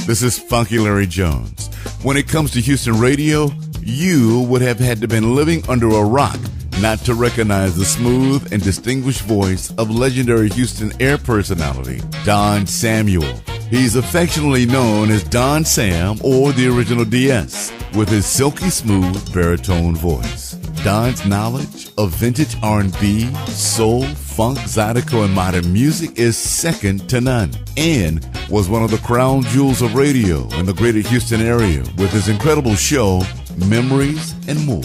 This is Funky Larry Jones. When it comes to Houston radio, you would have had to been living under a rock not to recognize the smooth and distinguished voice of legendary Houston air personality, Don Samuel. He's affectionately known as Don Sam or the original DS, with his silky smooth baritone voice. Don's knowledge of vintage R&B, soul, funk, zydeco, and modern music is second to none, and was one of the crown jewels of radio in the greater Houston area with his incredible show, Memories and More.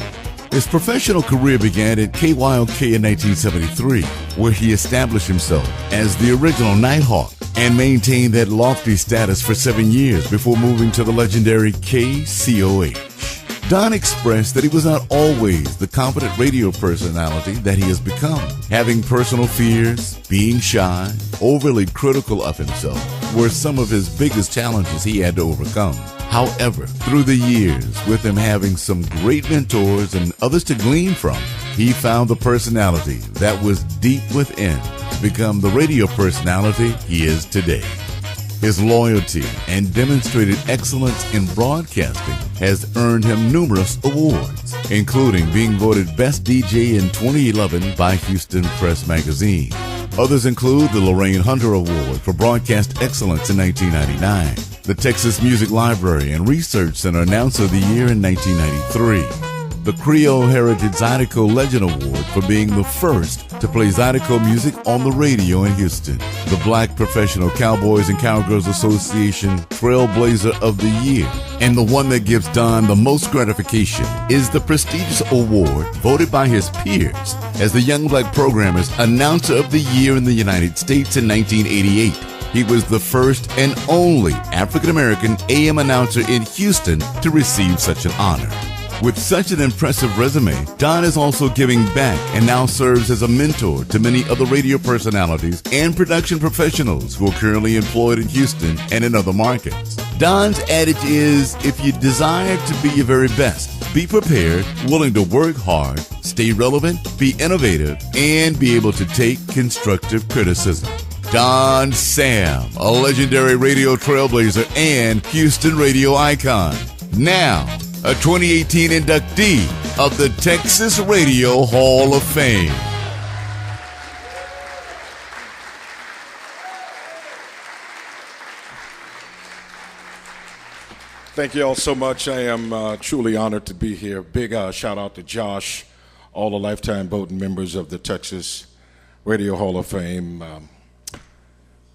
His professional career began at KYOK in 1973, where he established himself as the original Nighthawk and maintained that lofty status for 7 years before moving to the legendary KCOH. Don expressed that he was not always the confident radio personality that he has become, having personal fears, being shy, overly critical of himself were some of his biggest challenges he had to overcome. However, through the years, with him having some great mentors and others to glean from, he found the personality that was deep within to become the radio personality he is today. His loyalty and demonstrated excellence in broadcasting has earned him numerous awards, including being voted Best DJ in 2011 by Houston Press Magazine. Others include the Lorraine Hunter Award for Broadcast Excellence in 1999, the Texas Music Library and Research Center Announcer of the Year in 1993, the Creole Heritage Zydeco Legend Award for being the first to play Zydeco music on the radio in Houston, the Black Professional Cowboys and Cowgirls Association Trailblazer of the Year, and the one that gives Don the most gratification is the prestigious award voted by his peers as the Young Black Programmer's Announcer of the Year in the United States in 1988. He was the first and only African-American AM announcer in Houston to receive such an honor. With such an impressive resume, Don is also giving back and now serves as a mentor to many other radio personalities and production professionals who are currently employed in Houston and in other markets. Don's adage is, if you desire to be your very best, be prepared, willing to work hard, stay relevant, be innovative, and be able to take constructive criticism. Don Sam, a legendary radio trailblazer and Houston radio icon. Now, a 2018 inductee of the Texas Radio Hall of Fame. Thank you all so much. I am truly honored to be here. Big shout out to Josh, all the lifetime voting members of the Texas Radio Hall of Fame.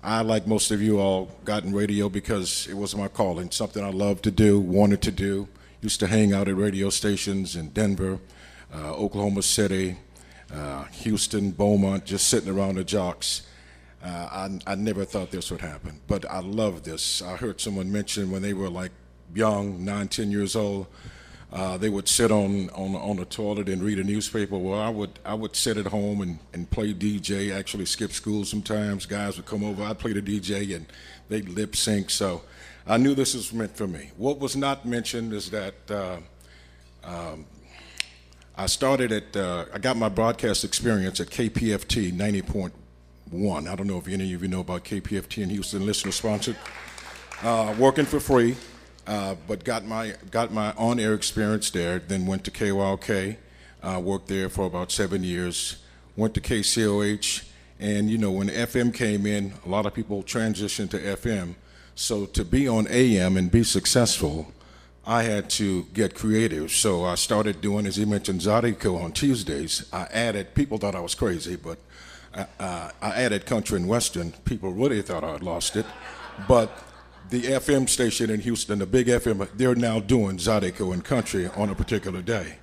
I, like most of you all, got in radio because it was my calling, something I loved to do, wanted to do. Used to hang out at radio stations in Denver, Oklahoma City, Houston, Beaumont, just sitting around the jocks. I never thought this would happen, but I love this. I heard someone mention when they were like young, 9, 10 years old, they would sit on the toilet and read a newspaper. Well, I would sit at home and play DJ, actually skip school sometimes. Guys would come over, I'd play the DJ, and they'd lip sync. So I knew this was meant for me. What was not mentioned is that I started at, I got my broadcast experience at KPFT 90.1. I don't know if any of you know about KPFT in Houston, listener sponsored. Working for free, but got my on-air experience there, then went to KYOK, worked there for about 7 years, went to KCOH, and you know, when FM came in, a lot of people transitioned to FM. So to be on AM and be successful, I had to get creative. So I started doing, as he mentioned, Zydeco on Tuesdays. I added, people thought I was crazy, but I added country and western. People really thought I had lost it. But the FM station in Houston, the big FM, they're now doing Zydeco and country on a particular day.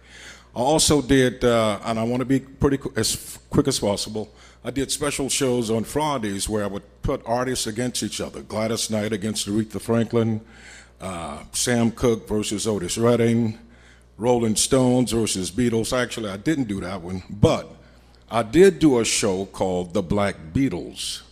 I also did, and I want to be pretty as quick as possible, I did special shows on Fridays where I would put artists against each other. Gladys Knight against Aretha Franklin, Sam Cooke versus Otis Redding, Rolling Stones versus Beatles. Actually, I didn't do that one, but I did do a show called The Black Beatles.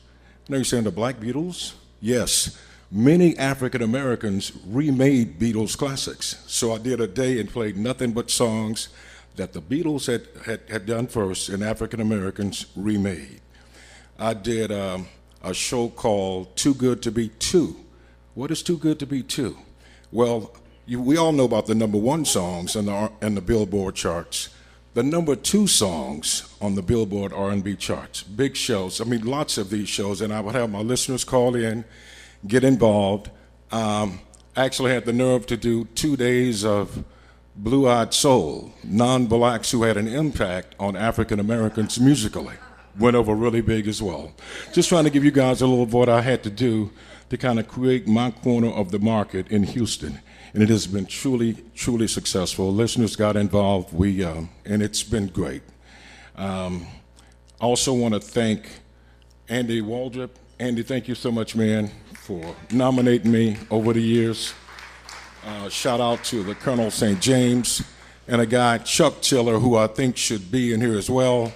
You know you're saying the Black Beatles? Yes. Many African Americans remade Beatles classics. So I did a day and played nothing but songs that the Beatles had done first and African Americans remade. I did a show called Too Good to Be Two, What is too good to be true? Well, we all know about the number one songs in the Billboard charts. The number two songs on the Billboard R&B charts. Big shows. I mean, lots of these shows, and I would have my listeners call in, get involved. Actually had the nerve to do 2 days of Blue-Eyed Soul, non-blacks who had an impact on African Americans musically. Went over really big as well. Just trying to give you guys a little of what I had to do to kind of create my corner of the market in Houston. And it has been truly, truly successful. Listeners got involved, and it's been great. I also want to thank Andy Waldrop. Andy, thank you so much, man, for nominating me over the years. Shout out to the Colonel St. James and a guy, Chuck Tiller, who I think should be in here as well,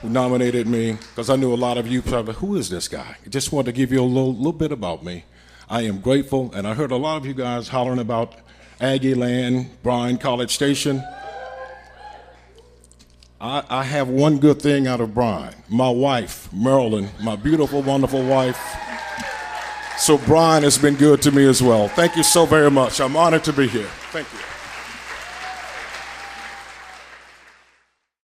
who nominated me, because I knew a lot of you probably, who is this guy? I just wanted to give you a little bit about me. I am grateful, and I heard a lot of you guys hollering about Aggie Land, Bryan College Station. I have one good thing out of Bryan. My wife, Marilyn, my beautiful, wonderful wife. So Bryan has been good to me as well. Thank you so very much. I'm honored to be here. Thank you.